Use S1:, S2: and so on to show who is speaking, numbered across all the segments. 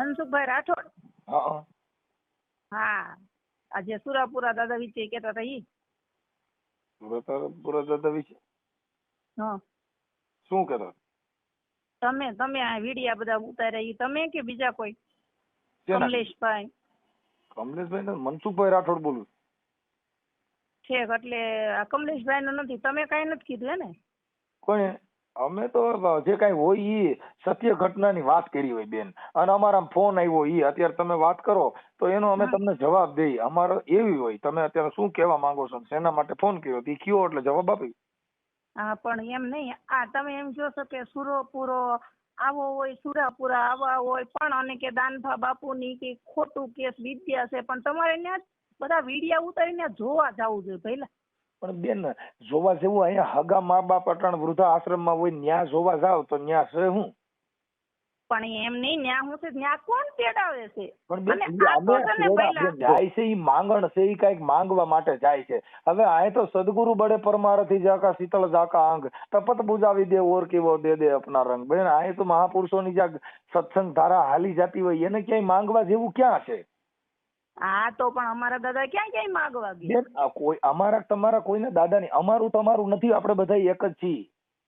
S1: મનસુખભાઈ રાઠોડ?
S2: હા
S1: હા, આજે સુરાપુરા દાદા વિશે કેતા હતા ઈ.
S2: સુરતપુરા દાદા વિશે
S1: હા,
S2: શું કહેતા?
S1: તમે આ વિડિયા બધા ઉતાર્યા ઈ તમે કે બીજા કોઈ?
S2: શેના?
S1: કમલેશભાઈ
S2: કમલેશભાઈ ને મનસુખભાઈ રાઠોડ બોલું.
S1: છેક એટલે આ કમલેશભાઈ નું નથી, તમે કઈ નથી કીધું હે ને?
S2: કોઈ અમે તો જે કઈ હોય ઈ સત્ય ઘટનાની વાત કરી હોય બેન, અને અમારા ફોન આવ્યો ઈ અત્યારે તમે વાત કરો તો એનો અમે તમને જવાબ દઈએ. અમારો એવી હોય, તમે અત્યારે શું કહેવા માંગો છો, શેના માટે ફોન કર્યો ઈ કયો એટલે જવાબ આપી.
S1: હા પણ એમ નહીં, આ તમે એમ કહો છો કે સુરપુરો આવો હોય, સુરાપુરા આવા હોય, પણ અને કે દાનભા બાપુની કે ખોટું કેસ વિદ્યા છે, પણ તમારે ત્યાં બધા વિડિયા ઉતારીને જોવા જવું જોઈએ પહેલા.
S2: પણ બેન જોવા જેવું અહીંયા હગા મા બાપ અટાણ વૃદ્ધા આશ્રમમાં હોય, ન્યા જોવા જાવ તો ન્યા છે હું.
S1: પણ એમ નહીં, ન્યા હું છે ન્યા કોણ તેડાવે છે?
S2: પણ બેન
S1: અને આ તો છે ને પહેલા
S2: જાય છે ઈ માંગણ છે, ઈ કઈક માંગવા માટે જાય છે. હવે આ તો સદગુરુ બડે પરમારથી જાકા શીતળ જાકા અંગ તપત બુજાવી દે ઓર કેવો દે દે અપના રંગ. બેન આ તો મહાપુરુષોની જ્યાં સત્સંગ ધારા હાલી જતી હોય એને ક્યાંય માંગવા જેવું ક્યાં છે?
S1: હા તો પણ અમારા દાદા ક્યાં ક્યાંય માંગવા ગયા?
S2: બેન કોઈ અમારા તમારા કોઈના દાદા નહીં, અમારું તમારું નથી, આપણે બધા એક જ છીએ.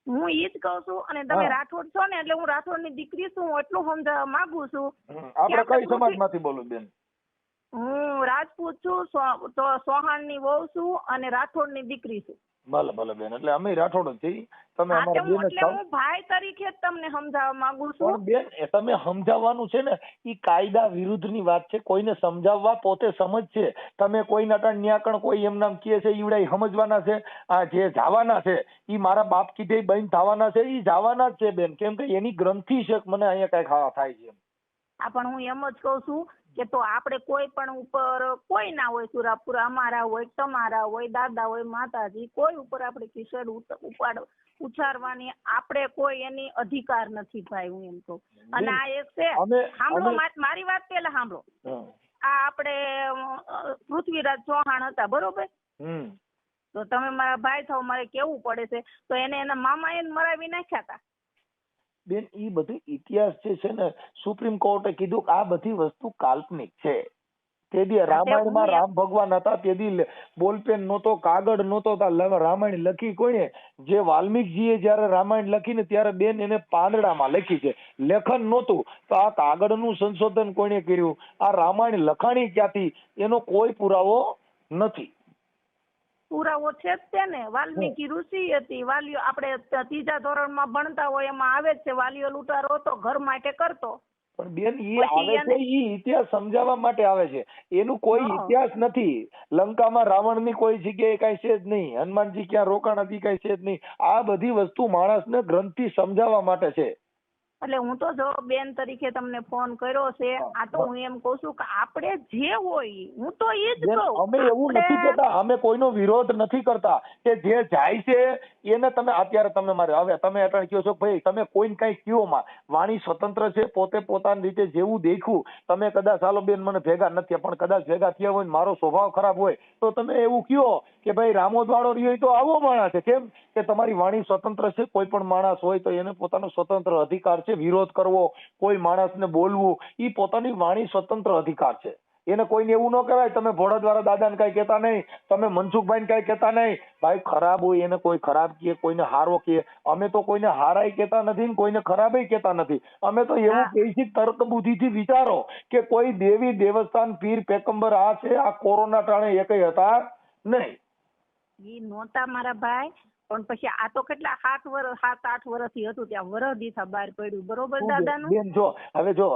S1: હું ઈ જ કહું છું, અને તમે રાઠોડ છો ને એટલે હું રાઠોડ ની દીકરી છું, હું એટલું સમજાવવા માંગુ છું.
S2: આપણે કઈ સમાજ માંથી બોલું બેન?
S1: હું રાજપૂત છું, ચૌહાણ ની વહુ છું અને રાઠોડ ની દીકરી છું.
S2: ભલે ભલે બેન, એટલે અમે રાઠોડ જ છીએ. તમે અમારા બેન
S1: એટલે હું ભાઈ તરીકે જ તમને સમજાવવા માંગુ છું.
S2: પણ બેન તમે સમજાવવાનું છે ને ઈ કાયદા વિરુદ્ધ ની વાત છે. કોઈને સમજાવવા પોતે સમજ છે. તમે કોઈના ટાણ ન્યાકણ કોઈ એમ નામ કહે છે ઈવડા સમજવાના છે. આ જે જવાના છે ઈ મારા બાપ કીધે બંધ થવાના છે, ઈ જવાના જ છે બેન. કેમ કે એની ગ્રંથિ છે મને અહીંયા કઈ ખાવા થાય છે.
S1: હા પણ હું એમ જ કઉ છું કે તો આપણે કોઈ પણ ઉપર કોઈ ના હોય, સુરાપુરા અમારા હોય, તમારા હોય, દાદા હોય, માતાજી, કોઈ ઉપર આપણે કિશોર ઉછારવાની આપણે કોઈ એની અધિકાર નથી ભાઈ, હું એમ કહું. અને આ એક છે, સાંભળો મારી વાત પેલા સાંભળો. આ આપણે પૃથ્વીરાજ ચૌહાણ હતા બરોબર, તો તમે મારા ભાઈ થાવ, મારે કેવું પડે છે, તો એને એના મામા એને મરાવી નાખ્યા હતા.
S2: બેન ઈ બધું ઇતિહાસ છે ને સુપ્રીમ કોર્ટે કીધું કે આ બધી વસ્તુ કાલ્પનિક છે. તેદી રામાયણમાં રામ ભગવાન હતા, તેદી બોલપેન નહોતો, કાગળ નહોતો, રામાયણ લખી કોઈને? જે વાલ્મીકજીએ જયારે રામાયણ લખીને ત્યારે બેન એને પાંદડામાં લખી છે, લેખન નહોતું. તો આ કાગળનું સંશોધન કોઈને કર્યું? આ રામાયણ લખાણી ક્યાંથી? એનો કોઈ પુરાવો નથી.
S1: પુરાવો છે જ તે ને, વાલ્મીકી ઋષિ હતી. વાલીઓ આપણે ત્રીજા ધોરણમાં ભણતા હોય એમાં આવે જ છે, વાલીઓ લૂંટારો હતો, ઘર માટે કરતો.
S2: પણ બેન ઈ આવે છે, ઈ ઇતિહાસ સમજાવવા માટે આવે છે. એનું કોઈ ઇતિહાસ નથી. લંકામાં રાવણની કોઈ જગ્યાએ કઈ છે જ નહીં, હનુમાનજી ક્યાં રોકાણ હતી કઈ છે જ નહીં. આ બધી વસ્તુ માણસને ગ્રંથથી સમજાવવા માટે છે.
S1: એટલે હું તો જો બેન તરીકે તમને ફોન કર્યો છે. આ તો હું એમ કઉ છું કે આપણે જે હોય, હું તો એ જ કહું.
S2: અમે એવું નથી કહેતા, અમે કોઈનો વિરોધ નથી કરતા. કે જે જાય છે એને તમે અત્યારે તમે મારે હવે તમે અટણ કહો છો ભાઈ તમે કોઈને કઈ કયો માં, વાણી સ્વતંત્ર છે, પોતે પોતાની રીતે જેવું દેખ્યું. તમે કદાચ ચાલો બેન મને ભેગા નથી, પણ કદાચ ભેગા થયા હોય મારો સ્વભાવ ખરાબ હોય તો તમે એવું કયો કે ભાઈ રામોદ વાળો રહ્યો તો આવો માણસ છે. કેમ કે તમારી વાણી સ્વતંત્ર છે. કોઈ પણ માણસ હોય તો એને પોતાનો સ્વતંત્ર અધિકાર છે. વિરોધ કરવો, કોઈ માણસને બોલવું, ઈ પોતાની વાણી સ્વતંત્ર અધિકાર છે. એને કોઈને એવું ન કહેવાય તમે ભોળાદ્વારા દાદાને કઈ કહેતા નહીં, તમે મનસુખભાઈને કઈ કહેતા નહીં. ભાઈ ખરાબ હોય એને કોઈ ખરાબ કહે, કોઈને હારો કહે. અમે તો કોઈને હારાય કહેતા નથી ને કોઈને ખરાબય કહેતા નથી. અમે તો એવું કહીએ છીએ તર્ક બુદ્ધિથી વિચારો કે કોઈ દેવી દેવસ્થાન પીર પેગંબર આ છે, આ કોરોના ટાણે એકય હતા નહીં.
S1: ઈ નહોતા મારા ભાઈ, પણ પછી આ તો કેટલા 7-8 વર્ષથી હતું, ત્યાં વરહ દીથા બહાર પડ્યું બરોબર દાદાનું.
S2: બેન જો હવે જો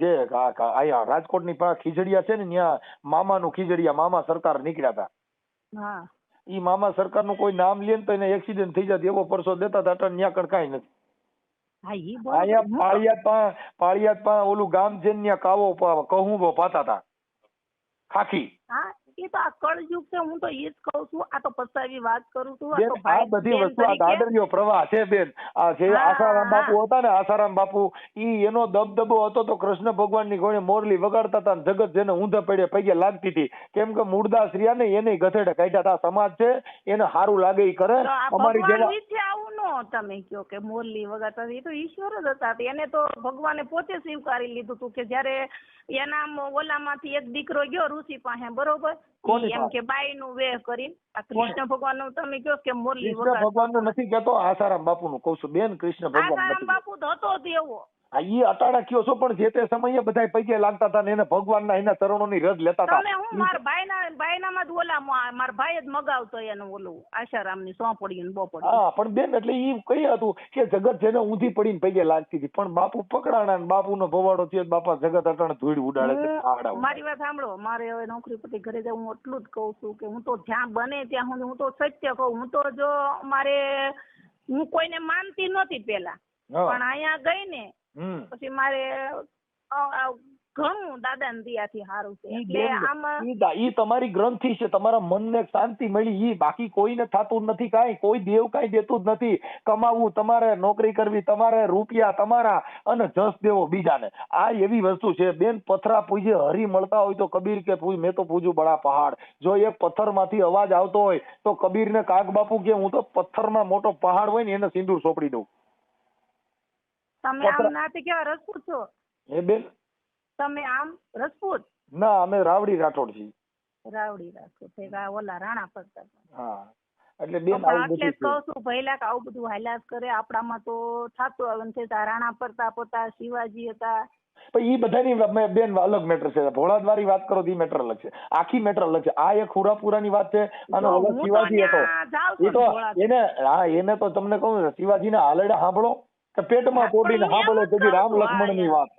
S2: જે આયા રાજકોટની ખીજડીયા છે ને ત્યાં મામાનું ખીજડીયા મામા સરકાર નીકળ્યા હતા.
S1: હા
S2: ઈ મામા સરકારનું કોઈ નામ લે ને તો એને એક્સિડન્ટ થઈ જાય એવો પરસો દેતા હતા. અટણ ન્યા કઈ નથી. અહીંયા પાળિયાદ પા ઓલું ગામ છે ને ત્યાં કાવો કહું પાતા હતા ખાખી.
S1: હા એ તો આ કળયુગ છે. હું તો એ જ કહું છું, આ તો પસ્તાવી વાત કરું છું. આ
S2: બેન
S1: તો
S2: આ
S1: ભાઈ
S2: બધી
S1: બેન
S2: વસ્તુ આ
S1: તરીકે
S2: ગાડરિયો પ્રવાહ છે બેન. આ જે
S1: હા,
S2: આસારામ બાપુ
S1: હા.
S2: હતા ને, આસારામ બાપુ ઈ એનો દબદબો હતો તો કૃષ્ણ ભગવાનની ઘોડે મોરલી વગાડતા હતા ને જગત જેને ઊંધા પડે પગે લાગતી હતી. કેમ કે મૂળદાસ રહ્યા ને એને ગધેડે કાઢ્યા હતા. સમાજ છે એને સારું લાગે ઈ કરે.
S1: તો આ
S2: અમારી
S1: ભગવાન
S2: જેવા
S1: વિશે આવું નો તમે કયો કે મોરલી વગાડતા એ તો ઈશ્વર જ હતા. એને તો ભગવાને પોતે સ્વીકારી લીધું હતું કે જયારે એના ઓલામાંથી એક દીકરો ગયો ઋષિ પાસે, બરોબર,
S2: કોની
S1: એમ
S2: પાસે?
S1: કે બાઈ નું વેહ કરી. આ કૃષ્ણ ભગવાન નું તમે કયો કે મોરલી
S2: કૃષ્ણ ભગવાન નું નથી કહેતો, આસારામ બાપુ નું કઉ છું બેન. કૃષ્ણ ભગવાન
S1: આસારામ
S2: નથી.
S1: બાપુ તો હતો જ એવો.
S2: હા ઈ અટાણા કયો છો, પણ જે તે સમયે બધા પૈકે લાગતા હતા ને એને ભગવાનના એના ચરણોની રજ લેતા હતા.
S1: તમે હું મારા ભાઈનામાં જ ઓલા મારા ભાઈ જ મગાવતો એનું ઓલું આશારામની સોંપડી ને બોપડી.
S2: હા પણ બેન એટલે ઈ કઈ હતું કે જગત જેને ઊંધી પડીને પૈકે લાગતી હતી, પણ બાપુ પકડાણા ને બાપુનો ભવાડો થયો. બાપા જગત અટાણે ધૂળ ઉડાડે છે. આડા
S1: મારી વાત સાંભળો, મારે હવે નોકરી પરથી ઘરે જવું, હું એટલું જ કઉ છું કે હું તો જ્યાં બને ત્યાં સુધી હું તો સત્ય કહું. હું તો જો મારે હું કોઈને માનતી નહોતી પેલા, પણ અહીંયા ગઈ ને પછી મારે ઘણું દાદા ને દિયાથી સારું છે. એટલે આમાં
S2: ઈ તમારી ગ્રંથિ છે, તમારા મનને શાંતિ મળી. ઈ બાકી કોઈને થતું નથી કાંઈ. કોઈ દેવ કાંઈ દેતું જ નથી. કમાવું તમારે, નોકરી કરવી તમારે, રૂપિયા તમારા અને જસ દેવો બીજાને. આ એવી વસ્તુ છે બેન. પથરા પૂજે હરી મળતા હોય તો કબીર કે મેં તો પૂજું બડા પહાડ. જો એક પથ્થરમાંથી અવાજ આવતો હોય તો કબીરને કાગ બાપુ કે હું તો પથ્થરમાં મોટો પહાડ હોય ને એને સિંદૂર સોંપડી દઉં.
S1: તમે આમ નાથી કેવા રસપૂત છો
S2: એ બેન?
S1: તમે આમ રસપૂત?
S2: ના, અમે રાવડી રાઠોડ છીએ.
S1: રાવડી રાઠોડ છે ઓલા રાણા પડતા.
S2: હા એટલે બેન
S1: એટલે કહું છું પહેલા કે આવું બધું હાલ્યા કરે આપણામાં તો થતું આવે છે. રાણા પ્રતાપ હતા, શિવાજી હતા.
S2: પણ ઈ બધાની બેન અલગ મેટર છે. ભોળાદવારી વાત કરો તો ઈ મેટર અલગ છે. આખી મેટર અલગ છે. આ એક હુરાપુરાની વાત છે અને ઓલો શિવાજી હતો એ તો એને તો તમને કહું શિવાજીના હાલડા સાંભળો કે પેટમાં પોડીને સાંભળો તો રામ લક્ષ્મણની વાત.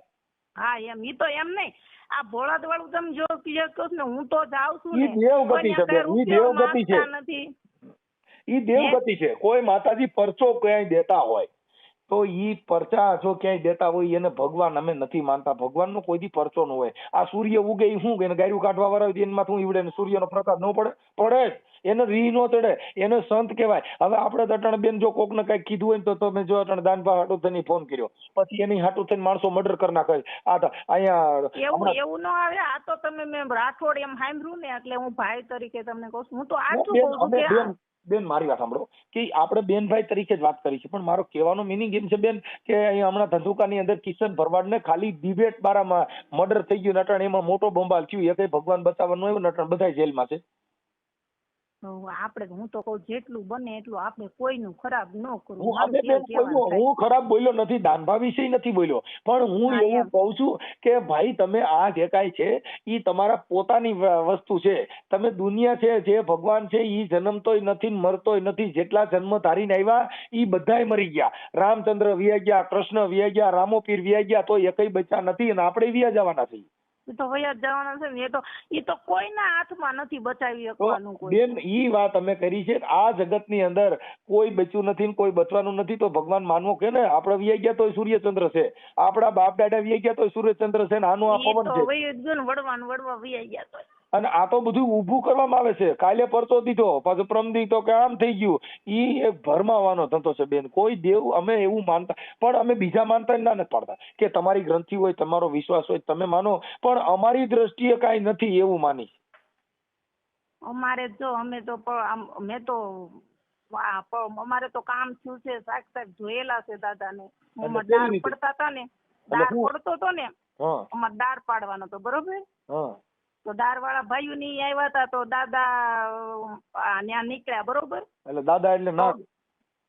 S1: હા એમ. ઈ તો એમ નહીં, આ ભોળાદ વાળું તમે જો ક્લિયર કહો ને, હું તો જાઉં છું
S2: ને દેવગતિ છે. ઈ દેવગતિ છે. ઈ દેવગતિ છે. કોઈ માતાજી પરચો ક્યાંય દેતા હોય તો ઈ પરચા જો ક્યાંય દેતા હોય એને ભગવાન અમે નથી માનતા. ભગવાનનો કોઈ દી પરચો ન હોય. આ સૂર્ય ઉગે ઈ શું એને ગાયરું કાઢવા વાળા હોય એમાં શું ઈવડે સૂર્યનો પ્રકાશ ન પડે? પડે જ. એને રી નો ચડે, એને સંત કહેવાય. હવે આપણે અટણ બેન જો કોકને કઈક કીધું હોય તો તમે જો અટણ દાનભા હાટુ થઈને ફોન કર્યો, પછી એની હાટુ થઈને માણસો મર્ડર કરી નાખે. આ અહીંયા
S1: એવું ન આવે. આ તો તમે મેં રાઠોડ એમ સાંભળ્યું ને એટલે હું ભાઈ તરીકે તમને કહું છું. હું તો આટલું કહું છું કે
S2: બેન મારી વાત સાંભળો કે આપણે બેનભાઈ તરીકે જ વાત કરી છે, પણ મારો કહેવાનો મિનિંગ એમ છે બેન કે અહીંયા હમણાં ધંધુકાની અંદર કિશન ભરવાડને ખાલી ડિબેટ બારામાં મર્ડર થઈ ગયું નટણ એમાં મોટો બંબાલ થયું. એ કઈ ભગવાન બચાવવાનું આવ્યું નટણ બધા જેલમાં છે.
S1: આપણે હું તો કહું જેટલું બને એટલું આપણે કોઈનું ખરાબ ન કરવું.
S2: હું ખરાબ બોલ્યો નથી, દાનભા વિશે નથી બોલ્યો, પણ હું એવું કહું છું કે ભાઈ તમે આ જે કાંઈ છે એ તમારા પોતાની વસ્તુ છે. તમે દુનિયા છે જે ભગવાન છે એ જન્મતોય નથી મરતોય નથી. જેટલા જન્મ ધારીને આવ્યા એ બધાય મરી ગયા. રામચંદ્ર વિયા ગયા, કૃષ્ણ વિયા ગયા, રામોપીર વિયા ગયા, તો એકઈ બચ્ચા નથી અને આપણે વિયા જવાના છીએ.
S1: તો વયા જવાના છે ને. એ તો કોઈના હાથમાં નથી બચાવી શકવાનું.
S2: બેન ઈ વાત અમે કરી છે. આ જગતની અંદર કોઈ બચ્યું નથી ને કોઈ બચવાનું નથી. તો ભગવાન માનવો કે ને આપણે વિયા ગયા તો સૂર્યચંદ્ર છે, આપણા બાપ દાદા વિયા ગયા તો સૂર્યચંદ્ર છે ને આનું આ પવન છે.
S1: વડવા વિયા ગયા તો
S2: અને આ તો બધું ઊભું કરવામાં આવે છે. કાલે પરચો દીધો, પાછું પ્રમદી તો કે આમ થઈ ગયું. ઈ એક ભરમાવાનો ધંધો છે બેન. કોઈ દેવ અમે એવું માનતા, પણ અમે બીજા માનતા ના નથી પાડતા કે તમારી ગ્રંથિ હોય, તમારો વિશ્વાસ હોય, તમે માનો, પણ અમારી દ્રષ્ટિએ કાંઈ નથી એવું માની.
S1: અમારે જો અમે તો મેં તો અમારે તો કામ થયું છે. સાક્ષાત જોયેલા છે દાદાને. દાર પડતા હતા ને, દાર પડતો હતો ને, અમારે દાર પાડવાનો હતો, બરોબર. તો દાર વાળા ભાઈઓ ની આવ્યા હતા તો દાદા ત્યાં નીકળ્યા, બરોબર.
S2: એટલે દાદા એટલે નાગ?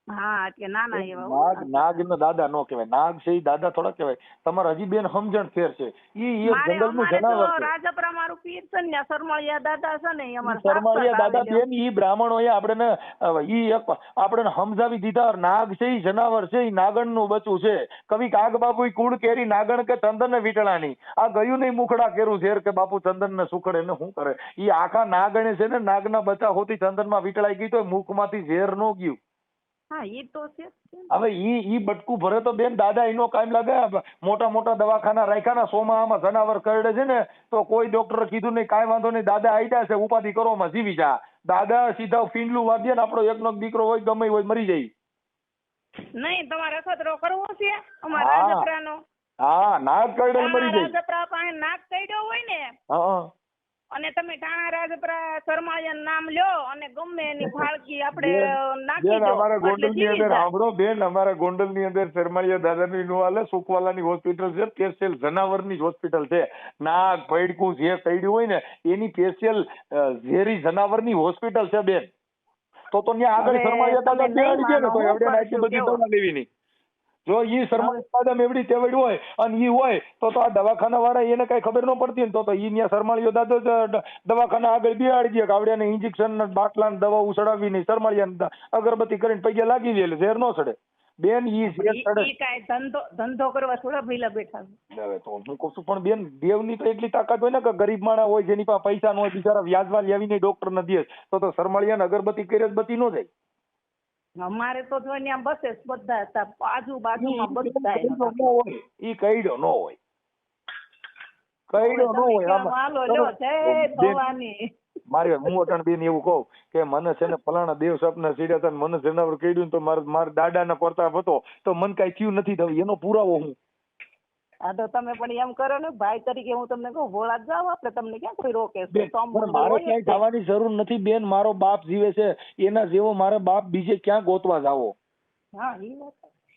S1: હા એટલે નાના એવા.
S2: નાગ નો દાદા નો કહેવાય. નાગ છે દાદા થોડા કહેવાય. તમારે હજી બેન સમજણ ફેર છે. ઈ એક જંગલનું જનાવર છે.
S1: રાજપરા મારું પીર છે ને, સરમળિયા દાદા છે ને, અમારા
S2: સરમળિયા દાદા બેન ઈ બ્રાહ્મણોએ આપણે ઈ આપણે સમજાવી દીધા. નાગ છે ઈ જનાવર છે, ઈ નાગણ નું બચ્ચું છે. કવિ કાગ બાપુ કુળ કેરી નાગણ કે ચંદન ને વીટળાની. આ ગયું નહીં મુખડા કેરું ઝેર કે બાપુ ચંદન ને સુખડે ને શું કરે. ઈ આખા નાગણે છે ને નાગના બચ્ચા હોતી ચંદન માં વીટળાઈ ગઈ તો મુખ માંથી ઝેર નો ગયું.
S1: હા ઈ તો છે જ.
S2: હવે ઈ બટકું ભરે તો બેન દાદા એનો કામ લાગે. મોટા મોટા દવાખાના રાખ્યા ને સોમાં આમાં જનાવર કરડે છે ને તો કોઈ ડોક્ટરે કીધું નહીં કાંઈ વાંધો નહીં દાદા આઈડા છે ઉપાધિ કરો માં જીવી જા. દાદા સીધા ફીંડલું વાગ્યે ને આપણો એકનો એક દીકરો હોય ગમે હોય મરી જાય.
S1: નહીં તમારે અખતરો કરવો છે અમારા
S2: હા.
S1: રાજપરાનો.
S2: હા નાક કરડે ને મરી જાય.
S1: રાજપરા પાસે નાક કઈડ્યો હોય ને
S2: હા
S1: અને તમે ટાણા રાજપરા શર્માળિયાનું નામ લ્યો અને ગમે એની ફાળકી આપણે નાખી
S2: બેન
S1: દો
S2: અમારા
S1: એટલે
S2: ગોંડલ ની
S1: જીવી
S2: અંદર
S1: જાય.
S2: સાંભળો બેન અમારા ગોંડલ ની અંદર શર્માળિયા દાદાની નું હાલે સુખવાલાની હોસ્પિટલ છે સ્પેશિયલ જનાવરની જ હોસ્પિટલ છે. નાક પૈડકું જે કઈડ્યું હોય ને એની સ્પેશિયલ ઝેરી જનાવરની હોસ્પિટલ છે બેન. તો ત્યાં આગળ
S1: હવે
S2: શર્માળિયા દાદા
S1: તમે નહીં
S2: બેહાડી દે ને તો
S1: માનો,
S2: એવડે
S1: હું
S2: આટલી બધી
S1: કેવું?
S2: દવા લેવી નહીં. જો ઈ શર્માળિયા દાદા એવડી તેવડ હોય અને ઈ હોય તો આ દવાખાના વાળા એને કઈ ખબર ન પડતી ને તો ઈ ત્યાં શર્માળિયો દાદો દવાખાના આગળ બેહાડી દે કે આવડે ઇન્જેક્શન બાટલા દવા ઉસડાવી નહીં શર્માળિયા અગરબત્તી કરીને પગે લાગી દે એટલે ઝેર ન ચડે. બેન ઈ ઝેર ચડે.
S1: ઈ કાંઈ ધંધો કરવા થોડા ભઈલા બેઠા છે.
S2: હવે તો હું કહું છું પણ બેન દેવની તો એટલી તાકાત હોય ને કે ગરીબ માણસ હોય જેની પાસે પૈસા ન હોય બિચારા વ્યાજમાં લેવીને ડોક્ટર ન દે તો શર્માળિયાને અગરબત્તી કરે જ બત્તી ન જાય.
S1: અમારે તો જો અહીંયા બસે જ બધા હતા આજુબાજુમાં બધા
S2: ઈ કઈડો ન હોય. કઈડો ન હોય
S1: હાલો લ્યો જય ભવાની.
S2: મારી હું અટાણ બેન એવું કહું કે મને છે ને ફલાણા દેવ સપના સીડ્યા હતા મને જનાવર કઈડ્યું તો મારા દાદાના પ્રતાપ હતો તો મને કઈ થયું નથી થયું એનો પુરાવો હું.
S1: હા તો તમે પણ એમ કરો ને ભાઈ તરીકે હું તમને કહું ભોળા જ જાઓ આપણે તમને ક્યાં કોઈ રોકે છે?
S2: બેન,
S1: તો આમ
S2: પણ મારે
S1: હોય જ
S2: ક્યાંય
S1: છે.
S2: જવાની જરૂર નથી બેન. મારો બાપ જીવે છે એના જેવો મારે બાપ બીજે ક્યાં ગોતવા જાવો?
S1: હા ઈ વાત.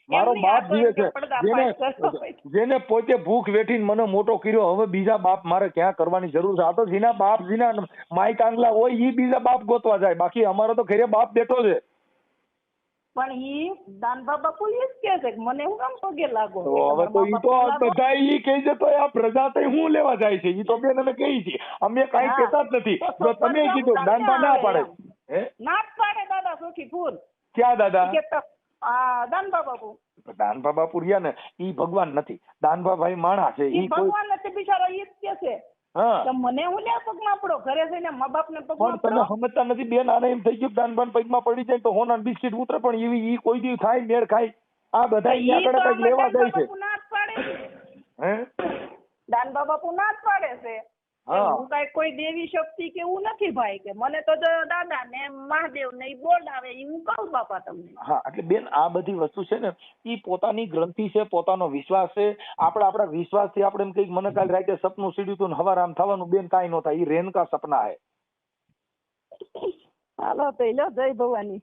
S2: મારો
S1: એમની
S2: બાપ
S1: આ
S2: જીવે
S1: તો
S2: છે
S1: પડદા
S2: જેને
S1: પાડ કરતો.
S2: જેને પોતે ભૂખ વેઠીને મને મોટો કર્યો હવે બીજા બાપ મારે ક્યાં કરવાની જરૂર છે? આ તો જેના બાપ જેના માય કાંગલા હોય ઈ બીજા બાપ ગોતવા જાય બાકી અમારો તો ઘરે બાપ બેઠો છે.
S1: પણ ઈ દાનબા બાપુ એ જ કે છે કે મને હું કામ પગે લાગો?
S2: તો હવે તો ઈ તો બધા ઈ કહે છે તો આ પ્રજા તો હું લેવા જાય છે ઈ તો બેન અમે કહી છીએ અમે કાંઈ
S1: હા.
S2: કહેતા જ નથી.
S1: તો
S2: જો તમે
S1: પ્રજા
S2: કીધું
S1: હું
S2: દાનબા ના
S1: કામ
S2: પાડે
S1: આવે
S2: હે
S1: ના જ પાડે દાદા સુખી ફૂલ
S2: ક્યાં દાદા?
S1: કે તો દાનબા બાપુ
S2: દાનભા બાપુ રહ્યા ને ઈ ભગવાન નથી. દાનભા ભાઈ માણસ છે
S1: ઈ
S2: ઈ કોઈ
S1: ભગવાન નથી બિચારો ઈ જ કે છે
S2: હા
S1: કે મને હું લે પગમાં પડો ઘરે જઈને મા બાપ ને પગમાં
S2: પણ તમે
S1: પડો.
S2: સમજતા નથી બેન. આને એમ થઈ ગયું કે દાનભાન પગમાં પડી જાય તો હોના બિસ્કિટ ઉતરે પણ એવી ઈ કોઈ દી થાય મેળ ખાય? આ બધા
S1: ઈ
S2: અહીંયા
S1: તો
S2: આગળ કઈક લેવા
S1: દાનબા
S2: જાય છે
S1: બાપુ ના જ પાડે છે.
S2: હે
S1: દાનબા બાપુ ના જ પાડે છે.
S2: હા.
S1: હું કાંઈ કોઈ દેવી શક્તિ કે એવું નથી ભાઈ કે મને તો જો દાદા ને મહાદેવ ને ઈ બોલાવે ઈ હું કહું બાપા તમને.
S2: હા એટલે બેન આ બધી વસ્તુ છે ને ઈ પોતાની ગ્રંથિ છે પોતાનો વિશ્વાસ છે. આપણા વિશ્વાસથી આપણે એમ કઈક મને કાલ રાતે સપનું સીડ્યું હતું ને હવાર આમ થવાનું બેન કાંઈ ન થાય. ઈ રેનકા સપના હે.
S1: હાલો તો લ્યો જય ભવાની.